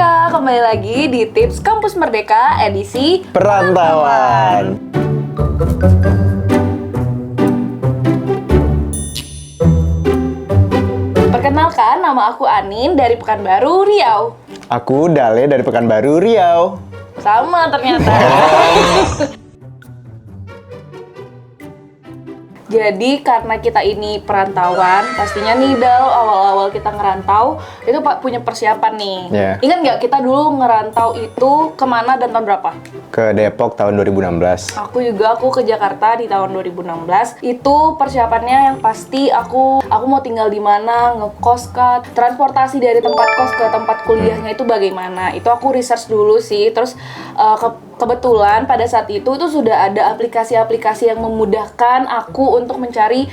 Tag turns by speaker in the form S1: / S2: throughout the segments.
S1: Merdeka, kembali lagi di Tips Kampus Merdeka edisi
S2: Perantauan.
S1: Perkenalkan, nama aku Anin dari Pekanbaru, Riau.
S2: Aku Dale dari Pekanbaru, Riau.
S1: Sama ternyata. Jadi karena kita ini perantauan, pastinya nih Dal, awal-awal kita ngerantau itu punya persiapan nih.
S2: Yeah.
S1: Ingat nggak kita dulu ngerantau itu kemana dan tahun berapa?
S2: Ke Depok tahun 2016.
S1: Aku ke Jakarta di tahun 2016. Itu persiapannya yang pasti aku mau tinggal di mana, ngekos kah, transportasi dari tempat kos ke tempat kuliahnya itu bagaimana. Itu aku research dulu sih. Terus kebetulan pada saat itu sudah ada aplikasi-aplikasi yang memudahkan aku untuk mencari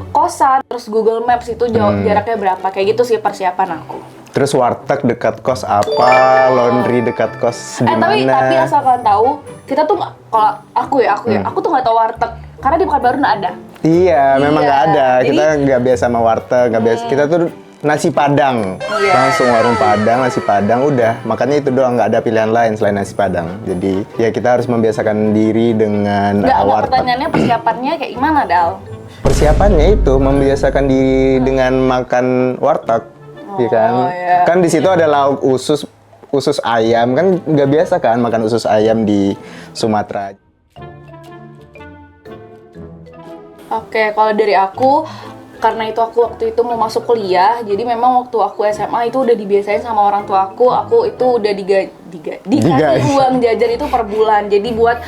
S1: kosan. Terus Google Maps itu jaraknya berapa. Kayak gitu sih persiapan aku.
S2: Terus warteg dekat kos apa, laundry dekat kos di mana?
S1: Tapi asal kalian tahu, kita tuh kalau aku tuh nggak tahu warteg karena di Pekanbaru nggak ada.
S2: Iya, memang nggak ada.
S1: Jadi,
S2: kita nggak biasa sama warteg, nggak biasa. Kita tuh nasi Padang, langsung warung Padang, nasi Padang, udah. Makanya itu doang, nggak ada pilihan lain selain nasi Padang. Jadi ya kita harus membiasakan diri dengan warteg.
S1: Pertanyaannya persiapannya kayak gimana, Dal?
S2: Persiapannya itu membiasakan diri dengan makan warteg. Iya kan?
S1: Iya.
S2: Kan di situ ada lauk usus ayam, kan nggak biasa kan makan usus ayam di Sumatera.
S1: Oke, kalau dari aku, karena itu aku waktu itu mau masuk kuliah, jadi memang waktu aku SMA itu udah dibiasain sama orang tua aku itu udah dikasih uang jajan itu per bulan. Jadi buat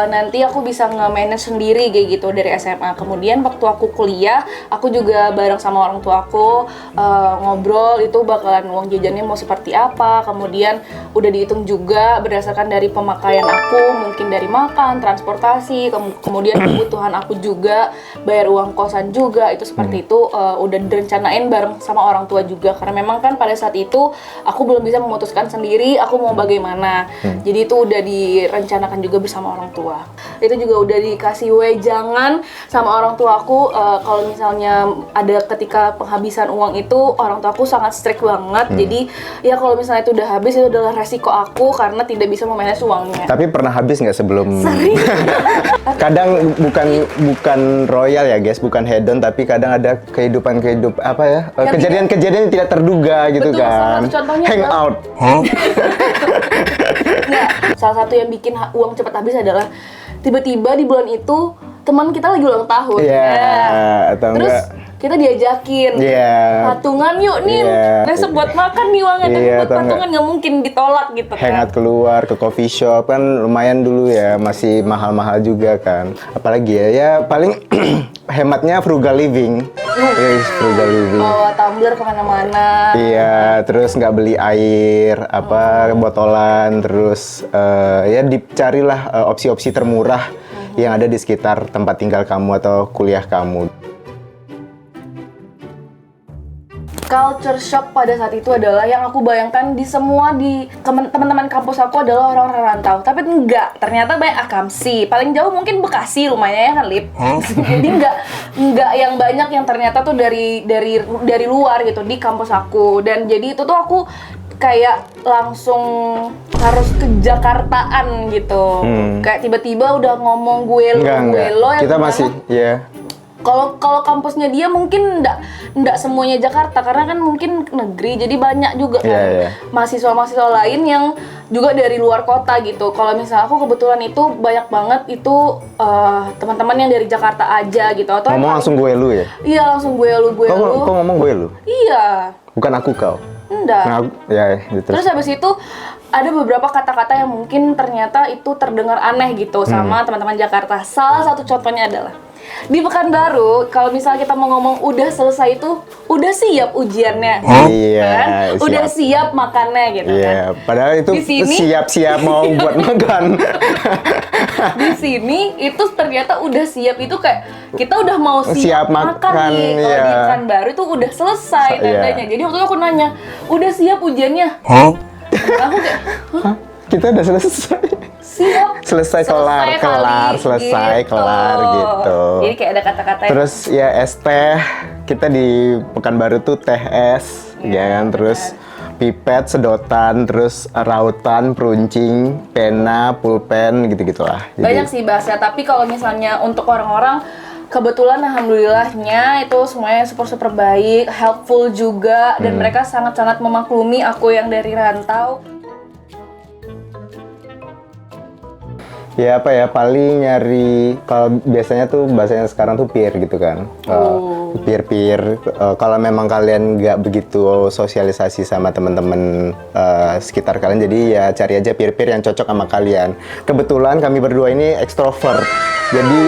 S1: nanti aku bisa nge-manage sendiri kayak gitu dari SMA. Kemudian waktu aku kuliah, aku juga bareng sama orang tua aku ngobrol itu bakalan uang jajannya mau seperti apa. Kemudian udah dihitung juga berdasarkan dari pemakaian aku, mungkin dari makan, transportasi, kemudian kebutuhan aku juga, bayar uang kosan juga, itu seperti itu udah direncanain bareng sama orang tua juga. Karena memang kan pada saat itu aku belum bisa memutuskan sendiri aku mau bagaimana. Jadi itu udah direncanakan juga bersama orang tua. Itu juga udah dikasih wejangan sama orang tua aku kalau misalnya ada ketika penghabisan uang itu orang tua aku sangat strict banget. Jadi ya kalau misalnya itu udah habis itu adalah resiko aku karena tidak bisa memanage uangnya.
S2: Tapi pernah habis nggak sebelum?
S1: Sering.
S2: Kadang bukan royal ya guys, bukan hedon, tapi kadang ada kehidupan apa ya? Kejadian-kejadian yang tidak terduga gitu. Betul, kan.
S1: Contohnya
S2: hangout.
S1: Nggak, salah satu yang bikin uang cepat habis adalah tiba-tiba di bulan itu teman kita lagi ulang tahun.
S2: Atau
S1: terus
S2: enggak
S1: kita diajakin patungan yuk nih, besok buat makan nih uangnya, tapi buat patungan nggak mungkin ditolak gitu kan.
S2: Hangout keluar ke coffee shop kan lumayan dulu ya, masih mahal-mahal juga kan. Apalagi ya paling hematnya frugal living. Frugal living.
S1: Bawa tumbler kemana-mana.
S2: Iya, terus nggak beli air, botolan, terus ya dicarilah opsi-opsi termurah yang ada di sekitar tempat tinggal kamu atau kuliah kamu.
S1: Culture shock pada saat itu adalah yang aku bayangkan di teman-teman kampus aku adalah orang-orang rantau. Tapi enggak, ternyata banyak akamsi. Paling jauh mungkin Bekasi rumahnya ya kan, Lip. Jadi enggak yang banyak yang ternyata tuh dari luar gitu di kampus aku. Dan jadi itu tuh aku kayak langsung harus ke Jakartaan gitu. Kayak tiba-tiba udah ngomong gue lo yang
S2: kita masih
S1: Kalau kampusnya dia mungkin enggak semuanya Jakarta karena kan mungkin negeri, jadi banyak juga kan mahasiswa-mahasiswa lain yang juga dari luar kota gitu. Kalau misalnya aku kebetulan itu banyak banget itu teman-teman yang dari Jakarta aja gitu. Atau
S2: ngomong langsung gue lu ya?
S1: Iya, langsung gue lu.
S2: Kok ngomong gue lu?
S1: Iya.
S2: Bukan aku kau?
S1: Enggak. Terus habis itu ada beberapa kata-kata yang mungkin ternyata itu terdengar aneh gitu sama teman-teman Jakarta. Salah satu contohnya adalah di Pekanbaru, kalau misalnya kita mau ngomong udah selesai itu, udah siap ujiannya, kan? Udah siap makannya gitu kan?
S2: Padahal itu siap-siap mau buat makan.
S1: Di sini itu ternyata udah siap itu kayak kita udah mau siap makan nih. Kalau di Pekanbaru itu udah selesai tandanya. Jadi waktu itu aku nanya, udah siap ujiannya? Aku kayak,
S2: kita udah selesai. Selesai kelar gitu.
S1: Jadi kayak ada kata-kata
S2: terus ya es teh, kita di Pekanbaru tuh teh es, ya kan. Terus pipet, sedotan, terus rautan, peruncing, pena, pulpen, gitu-gitulah.
S1: Banyak sih bahasnya, tapi kalau misalnya untuk orang-orang, kebetulan alhamdulillahnya itu semuanya super baik, helpful juga, dan mereka sangat-sangat memaklumi aku yang dari rantau.
S2: Ya apa ya, paling nyari, kalau biasanya tuh bahasanya sekarang tuh peer gitu kan. Peer-peer, kalau memang kalian nggak begitu sosialisasi sama teman-teman sekitar kalian, jadi ya cari aja peer-peer yang cocok sama kalian. Kebetulan kami berdua ini ekstrovert, jadi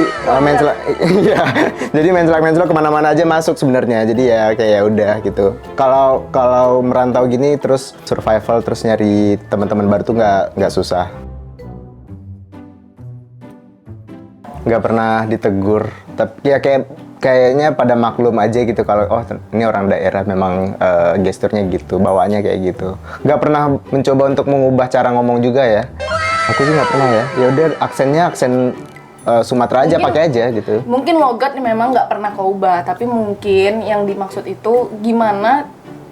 S2: ya, jadi main celak kemana-mana aja masuk sebenarnya. Jadi ya kayak ya udah gitu. Kalau merantau gini terus survival, terus nyari teman-teman baru tuh nggak susah. Nggak pernah ditegur, tapi ya kayaknya pada maklum aja gitu kalau oh ini orang daerah, memang gesturnya gitu, bawaannya kayak gitu. Nggak pernah mencoba untuk mengubah cara ngomong juga ya. Aku sih nggak pernah ya. Ya udah aksennya aksen Sumatera aja, pakai aja gitu.
S1: Mungkin logat memang nggak pernah kau ubah, tapi mungkin yang dimaksud itu gimana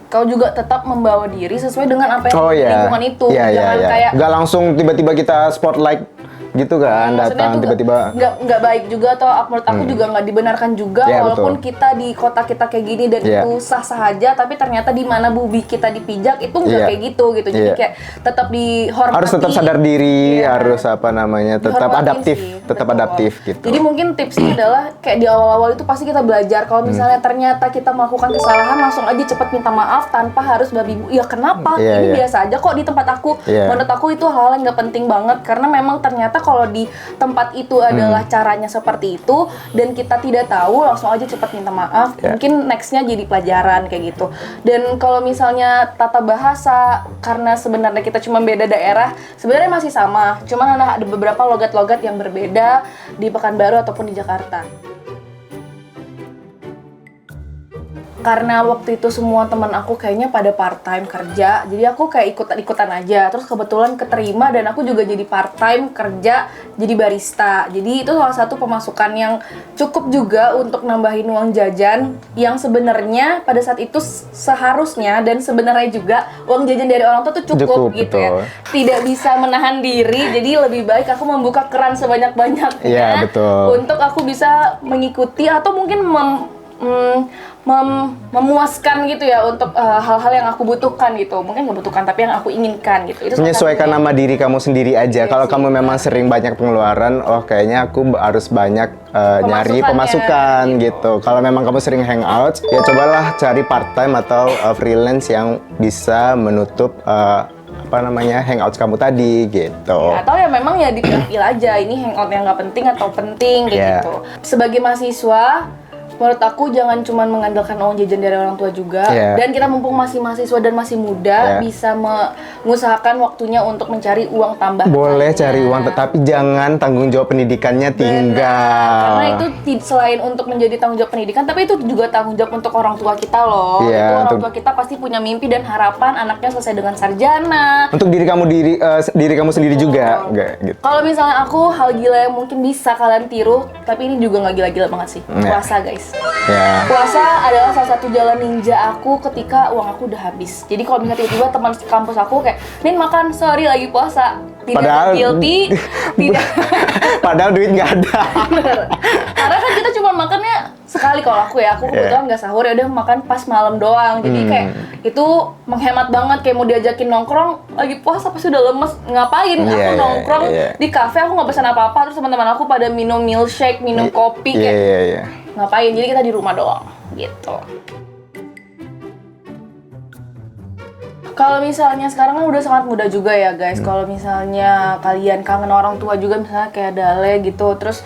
S1: kau juga tetap membawa diri sesuai dengan apa yang lingkungan itu.
S2: Jangan kayak nggak langsung tiba-tiba kita spotlight gitu kan, datang tiba-tiba
S1: nggak baik juga, atau menurut aku juga nggak dibenarkan juga, walaupun betul. Kita di kota kita kayak gini dan itu sah-sah aja, tapi ternyata di mana bumi kita dipijak itu nggak kayak gitu. Jadi kayak tetap dihormati,
S2: harus tetap sadar diri, harus apa namanya, tetap adaptif sih, tetap adaptif gitu.
S1: Jadi mungkin tipsnya adalah kayak di awal-awal itu pasti kita belajar kalau misalnya ternyata kita melakukan kesalahan, langsung aja cepat minta maaf tanpa harus babi bu. Ya kenapa? Ini biasa aja kok di tempat aku. Menurut aku itu hal yang nggak penting banget, karena memang ternyata kalau di tempat itu adalah caranya seperti itu dan kita tidak tahu, langsung aja cepat minta maaf. Mungkin nextnya jadi pelajaran kayak gitu. Dan kalau misalnya tata bahasa, karena sebenarnya kita cuma beda daerah, sebenarnya masih sama, cuman ada beberapa logat-logat yang berbeda di Pekanbaru ataupun di Jakarta. Karena waktu itu semua teman aku kayaknya pada part-time kerja, jadi aku kayak ikut-ikutan aja. Terus kebetulan keterima dan aku juga jadi part-time kerja jadi barista. Jadi itu salah satu pemasukan yang cukup juga untuk nambahin uang jajan yang sebenarnya pada saat itu seharusnya dan sebenarnya juga uang jajan dari orang tua tuh cukup gitu betul. Ya. Tidak bisa menahan diri, jadi lebih baik aku membuka keran sebanyak-banyaknya untuk aku bisa mengikuti atau mungkin memuaskan gitu ya untuk hal-hal yang aku butuhkan gitu. Mungkin nggak butuhkan tapi yang aku inginkan gitu. Itu
S2: menyesuaikan nama diri kamu sendiri aja. Kalau kamu memang sering banyak pengeluaran, oh kayaknya aku harus banyak nyari pemasukan gitu. Kalau memang kamu sering hangout, ya cobalah cari part time atau freelance yang bisa menutup apa namanya hangout kamu tadi gitu.
S1: Ya, atau ya memang ya dipilih aja ini hangout yang nggak penting atau penting gitu. Sebagai mahasiswa, menurut aku jangan cuma mengandalkan uang jajan dari orang tua juga. Dan kita mumpung masih mahasiswa dan masih muda, bisa mengusahakan waktunya untuk mencari uang tambahan.
S2: Boleh cari uang, tetapi jangan tanggung jawab pendidikannya tinggal.
S1: Karena itu selain untuk menjadi tanggung jawab pendidikan, tapi itu juga tanggung jawab untuk orang tua kita loh. Itu orang tua kita pasti punya mimpi dan harapan anaknya selesai dengan sarjana.
S2: Untuk diri kamu sendiri juga. Gitu.
S1: Kalau misalnya aku, hal gila yang mungkin bisa kalian tiru, tapi ini juga nggak gila-gila banget sih. Puasa guys. Puasa adalah salah satu jalan ninja aku ketika uang aku udah habis. Jadi kalau misalnya tiba-tiba teman kampus aku kayak, "Nin makan, sorry lagi puasa." Tidak guilty, tidak.
S2: Padahal duit nggak ada.
S1: Karena kan kita cuma makannya sekali kalau aku kebetulan nggak sahur, ya udah makan pas malam doang. Jadi kayak itu menghemat banget. Kayak mau diajakin nongkrong lagi puasa pasti udah lemes, ngapain? Aku nongkrong di kafe, aku nggak pesan apa-apa, terus teman-teman aku pada minum milkshake, minum kopi kayak ngapain? Jadi kita di rumah doang gitu. Kalau misalnya sekarang kan udah sangat mudah juga ya guys. Kalau misalnya kalian kangen orang tua juga, misalnya kayak Dale gitu, terus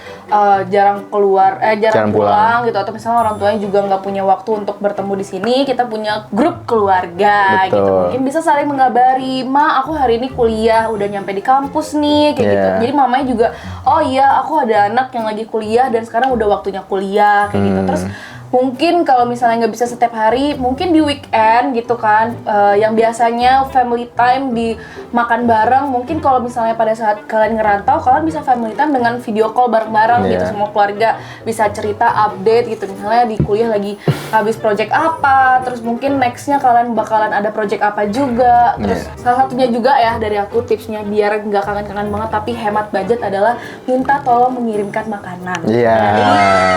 S1: jarang pulang gitu, atau misalnya orang tuanya juga nggak punya waktu untuk bertemu di sini, kita punya grup keluarga gitu. Mungkin bisa saling mengabari, "Ma, aku hari ini kuliah, udah nyampe di kampus nih," kayak gitu. Jadi mamanya juga, "Oh iya, aku ada anak yang lagi kuliah dan sekarang udah waktunya kuliah," kayak gitu. Terus mungkin kalau misalnya nggak bisa setiap hari, mungkin di weekend gitu kan, yang biasanya family time di makan bareng, mungkin kalau misalnya pada saat kalian ngerantau, kalian bisa family time dengan video call bareng-bareng gitu, semua keluarga bisa cerita, update gitu, misalnya di kuliah lagi habis project apa, terus mungkin nextnya kalian bakalan ada project apa juga, terus salah satunya juga ya dari aku tipsnya biar nggak kangen-kangen banget tapi hemat budget adalah minta tolong mengirimkan makanan dari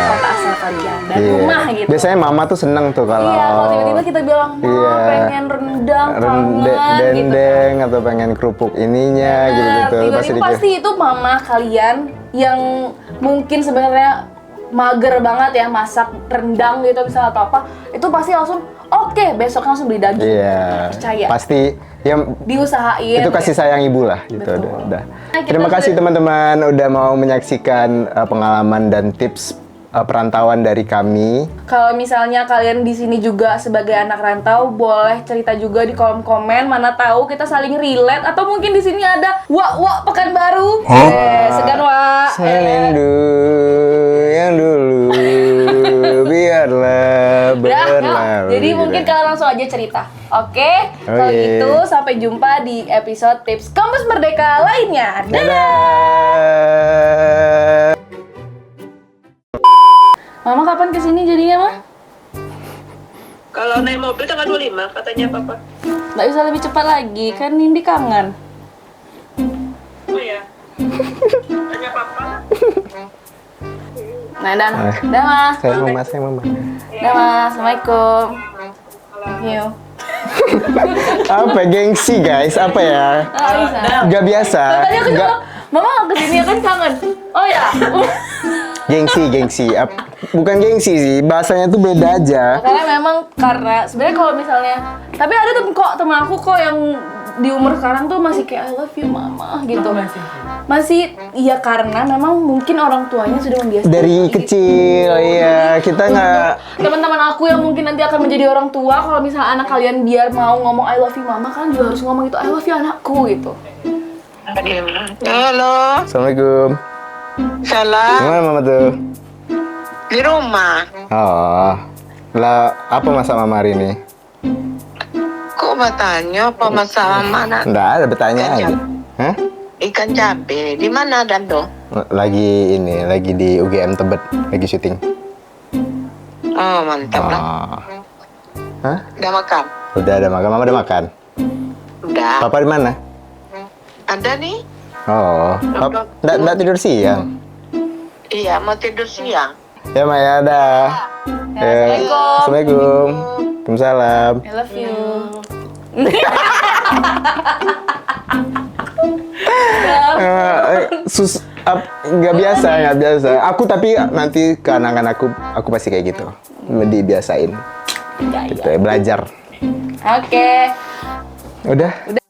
S1: kota asal kalian dan rumah gitu.
S2: Biasanya mama tuh seneng tuh kalau
S1: tiba-tiba kita bilang pengen rendang,
S2: dendeng gitu. Atau pengen kerupuk ininya gitu-gitu.
S1: Tiba-tiba pasti itu mama kalian yang mungkin sebenarnya mager banget ya masak rendang gitu misalnya atau apa, itu pasti langsung oke, besok langsung beli daging. Percaya.
S2: Pasti yang
S1: diusahain.
S2: Itu kasih sayang ibu lah gitu. Udah. Terima kasih teman-teman udah mau menyaksikan pengalaman dan tips perantauan dari kami.
S1: Kalau misalnya kalian di sini juga sebagai anak rantau, boleh cerita juga di kolom komen. Mana tahu kita saling relate atau mungkin di sini ada Wak Pekanbaru. Segan Wak.
S2: Saya rindu yang dulu biarlah berlalu.
S1: Jadi mungkin kalian langsung aja cerita. Oke? Kalau gitu sampai jumpa di episode tips Kampus Merdeka lainnya.
S2: Dadah.
S1: Mama kapan kesini jadinya, Ma?
S3: Kalau naik mobil tanggal 25, katanya papa.
S1: Nggak bisa lebih cepat lagi, kan Nindi kangen.
S3: Oh ya? Tanya papa.
S1: Nah, dah, Ma.
S2: Saya mama.
S1: Dah, Ma. Assalamualaikum. Yuk.
S2: Apa gengsi guys? Apa ya? Gak biasa.
S1: Tadi aku bilang, Mama kesini ya kan kangen. Oh ya.
S2: Gengsi. Bukan gengsi sih, bahasanya tuh beda aja.
S1: Karena sebenarnya kalau misalnya, tapi ada temen aku kok yang di umur sekarang tuh masih kayak I love you mama gitu. Masih iya, karena memang mungkin orang tuanya sudah membiasakan
S2: dari kecil. Iya, kita nggak.
S1: Teman-teman aku yang mungkin nanti akan menjadi orang tua, kalau misalnya anak kalian biar mau ngomong I love you mama, kan juga harus ngomong itu I love you anakku gitu.
S3: Halo.
S2: Assalamualaikum.
S3: Salam.
S2: Gimana mama tuh?
S3: Di rumah.
S2: Oh, lah apa masak mama hari ini?
S3: Kok bertanya apa masalah mana?
S2: Nggak ada, bertanya aja. Hah?
S3: Ikan cabe. Di mana Dando?
S2: Lagi di UGM Tebet, lagi syuting.
S3: Oh, mantap lah.
S2: Hah?
S3: Udah makan?
S2: Udah ada makan, mama udah makan.
S3: Udah.
S2: Papa di mana?
S3: Ada nih.
S2: Oh, nggak tidur siang?
S3: Iya, mau tidur siang.
S2: Ya Maya, dah. Assalamualaikum. Waalaikumsalam.
S1: I love you.
S2: Nggak biasa. Aku tapi nanti ke anak-anak aku pasti kayak gitu. Dibiasain. Gitu ya, belajar.
S1: Oke.
S2: Udah.